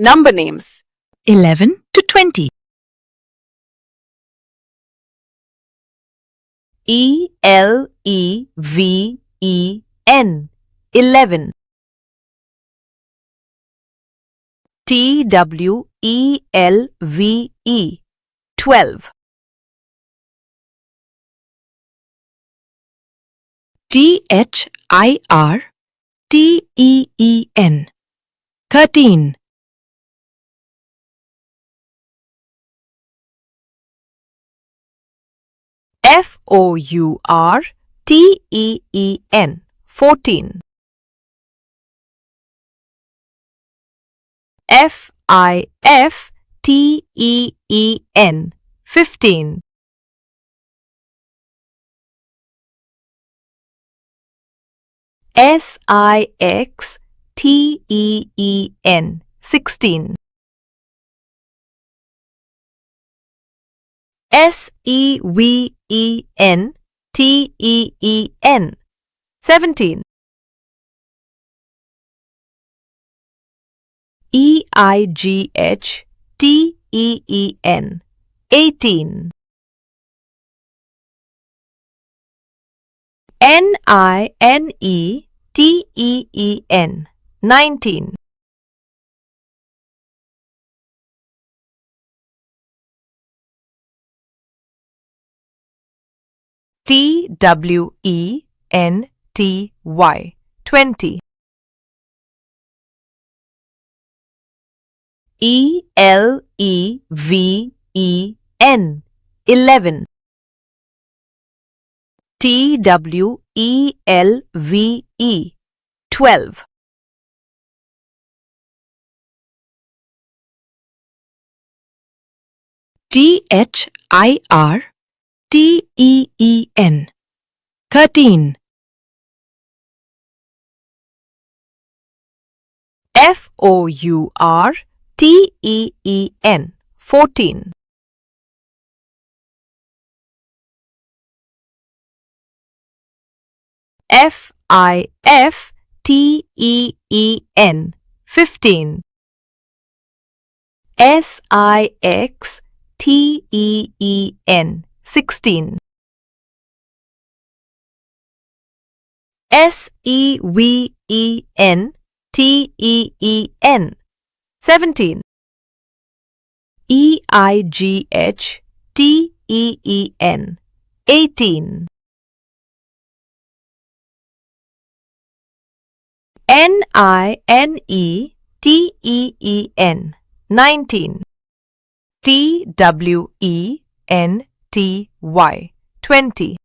Number names. 11 to 20. ELEVEN 11. TWELVE 12. THIRTEEN 13. FOURTEEN 14. FIFTEEN 15. SIXTEEN 16. SEVENTEEN 17. EIGHTEEN 18. NINETEEN 19. TWENTY 20. ELEVEN 11. TWELVE 12. THIRTEEN 13. FOURTEEN 14. FIFTEEN 15. SIXTEEN 16. SEVENTEEN 17. EIGHTEEN 18. NINETEEN 19. TWENTY 20.